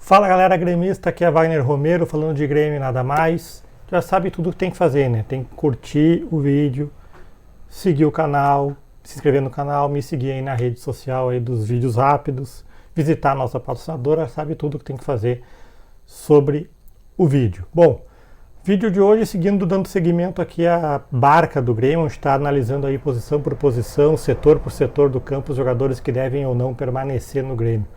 Fala galera gremista, aqui é Wagner Romero falando de Grêmio e nada mais. Já sabe tudo o que tem que fazer, né? Tem que curtir o vídeo, seguir o canal, se inscrever no canal, me seguir aí na rede social aí dos vídeos rápidos, visitar a nossa patrocinadora, sabe tudo o que tem que fazer sobre o vídeo. Bom, vídeo de hoje dando seguimento aqui à barca do Grêmio, onde está analisando aí posição por posição, setor por setor do campo, os jogadores que devem ou não permanecer no Grêmio.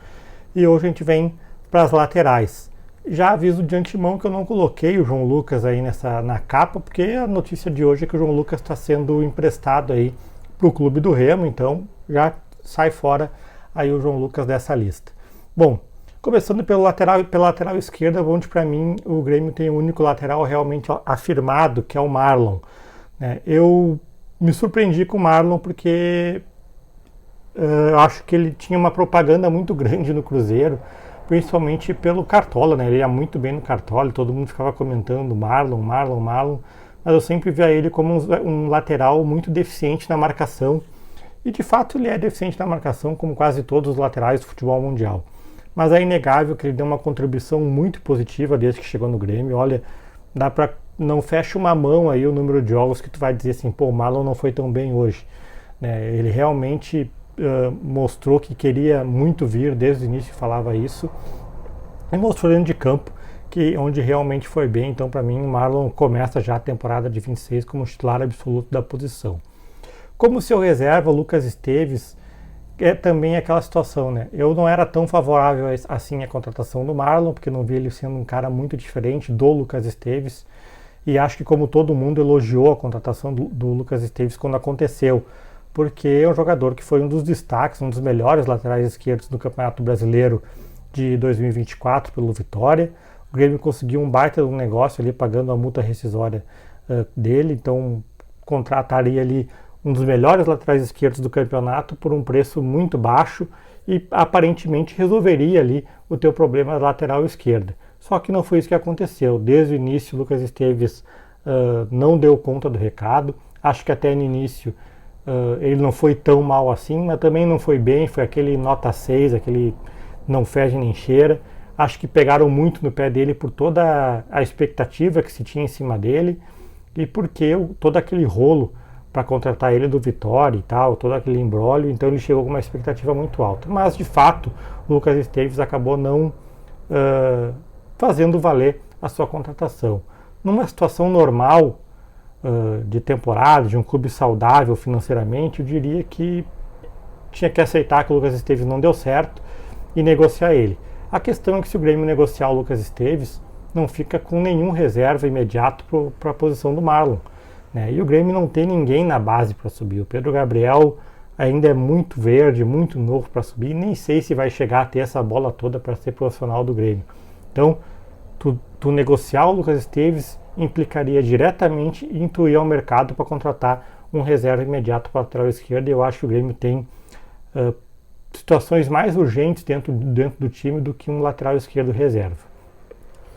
E hoje a gente vem para as laterais. Já aviso de antemão que eu não coloquei o João Lucas aí na capa, porque a notícia de hoje é que o João Lucas está sendo emprestado aí para o clube do Remo, então já sai fora aí o João Lucas dessa lista. Bom, começando pela lateral esquerda, onde para mim o Grêmio tem o único lateral realmente afirmado, que é o Marlon. Eu me surpreendi com o Marlon porque eu acho que ele tinha uma propaganda muito grande no Cruzeiro, principalmente pelo Cartola, né? Ele ia muito bem no Cartola, todo mundo ficava comentando Marlon, mas eu sempre via ele como um lateral muito deficiente na marcação, e de fato ele é deficiente na marcação, como quase todos os laterais do futebol mundial. Mas é inegável que ele deu uma contribuição muito positiva desde que chegou no Grêmio. Olha, não fecha uma mão aí o número de jogos que tu vai dizer assim, pô, o Marlon não foi tão bem hoje. Ele realmente mostrou que queria muito vir, desde o início falava isso, e mostrou dentro de campo onde realmente foi bem. Então para mim o Marlon começa já a temporada de 26 como titular absoluto da posição. Como seu reserva, o Lucas Esteves, é também aquela situação, né? Eu não era tão favorável assim à contratação do Marlon, porque não vi ele sendo um cara muito diferente do Lucas Esteves, e acho que como todo mundo elogiou a contratação do Lucas Esteves quando aconteceu, porque é um jogador que foi um dos destaques, um dos melhores laterais esquerdos do Campeonato Brasileiro de 2024 pelo Vitória. O Grêmio conseguiu um baita de um negócio ali, pagando a multa rescisória dele, então contrataria ali um dos melhores laterais esquerdos do campeonato por um preço muito baixo e aparentemente resolveria ali o teu problema da lateral esquerda. Só que não foi isso que aconteceu. Desde o início o Lucas Esteves não deu conta do recado. Acho que até no início ele não foi tão mal assim, mas também não foi bem, foi aquele nota 6, aquele não fede nem cheira. Acho que pegaram muito no pé dele por toda a expectativa que se tinha em cima dele e porque todo aquele rolo para contratar ele do Vitória e tal, todo aquele imbróglio, então ele chegou com uma expectativa muito alta. Mas, de fato, o Lucas Esteves acabou não fazendo valer a sua contratação. Numa situação normal de temporada, de um clube saudável financeiramente, eu diria que tinha que aceitar que o Lucas Esteves não deu certo e negociar ele. A questão é que se o Grêmio negociar o Lucas Esteves, não fica com nenhum reserva imediato para a posição do Marlon. E o Grêmio não tem ninguém na base para subir. O Pedro Gabriel ainda é muito verde, muito novo para subir, nem sei se vai chegar a ter essa bola toda para ser profissional do Grêmio. Então, tu negociar o Lucas Esteves implicaria diretamente em tu ir ao mercado para contratar um reserva imediato para a lateral esquerda, e eu acho que o Grêmio tem situações mais urgentes dentro do time do que um lateral esquerdo reserva.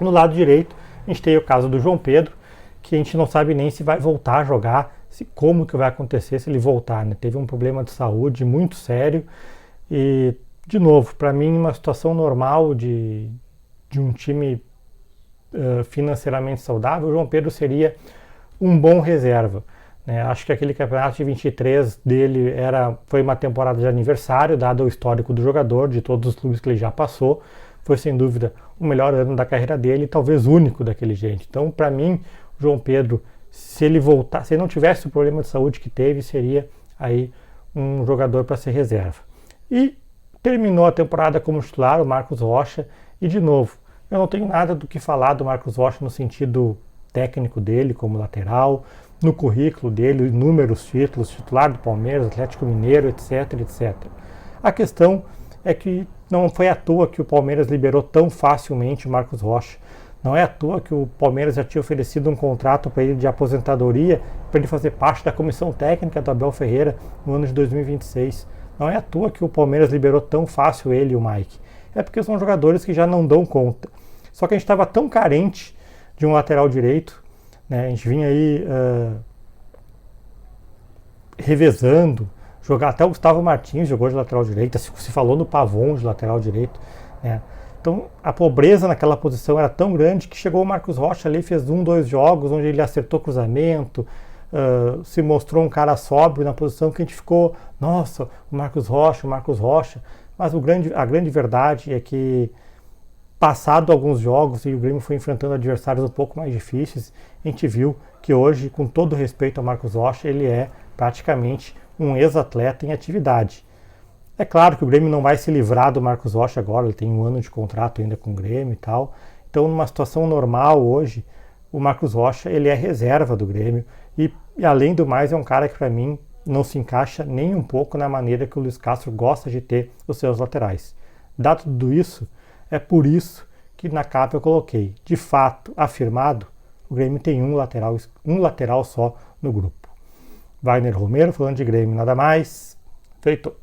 No lado direito, a gente tem o caso do João Pedro, que a gente não sabe nem se vai voltar a jogar, como que vai acontecer se ele voltar, né? Teve um problema de saúde muito sério e, de novo, para mim, uma situação normal de um time financeiramente saudável, o João Pedro seria um bom reserva. Acho que aquele campeonato de 23 dele foi uma temporada de aniversário, dado o histórico do jogador, de todos os clubes que ele já passou. Foi sem dúvida o melhor ano da carreira dele, talvez único daquele jeito. Então, para mim, o João Pedro, se ele voltar, se ele não tivesse o problema de saúde que teve, seria aí um jogador para ser reserva. E terminou a temporada como titular o Marcos Rocha, e de novo, eu não tenho nada do que falar do Marcos Rocha no sentido técnico dele como lateral, no currículo dele, inúmeros títulos, titular do Palmeiras, Atlético Mineiro, etc, etc. A questão é que não foi à toa que o Palmeiras liberou tão facilmente o Marcos Rocha. Não é à toa que o Palmeiras já tinha oferecido um contrato para ele de aposentadoria, para ele fazer parte da comissão técnica do Abel Ferreira no ano de 2026. Não é à toa que o Palmeiras liberou tão fácil ele e o Mike. É porque são jogadores que já não dão conta. Só que a gente estava tão carente de um lateral direito, a gente vinha aí revezando, até o Gustavo Martins jogou de lateral direito, se falou no Pavon de lateral direito, Então a pobreza naquela posição era tão grande que chegou o Marcos Rocha ali, fez 2 jogos onde ele acertou cruzamento, se mostrou um cara sóbrio na posição que a gente ficou, nossa, o Marcos Rocha. Mas a grande verdade é que, passado alguns jogos e o Grêmio foi enfrentando adversários um pouco mais difíceis, a gente viu que hoje, com todo respeito ao Marcos Rocha, ele é praticamente um ex-atleta em atividade. É claro que o Grêmio não vai se livrar do Marcos Rocha agora, ele tem 1 ano de contrato ainda com o Grêmio e tal. Então, numa situação normal hoje, o Marcos Rocha ele é reserva do Grêmio e além do mais, é um cara que para mim não se encaixa nem um pouco na maneira que o Luiz Castro gosta de ter os seus laterais. Dado tudo isso, é por isso que na capa eu coloquei, de fato, afirmado, o Grêmio tem um lateral só no grupo. Wagner Romero falando de Grêmio, nada mais, feito.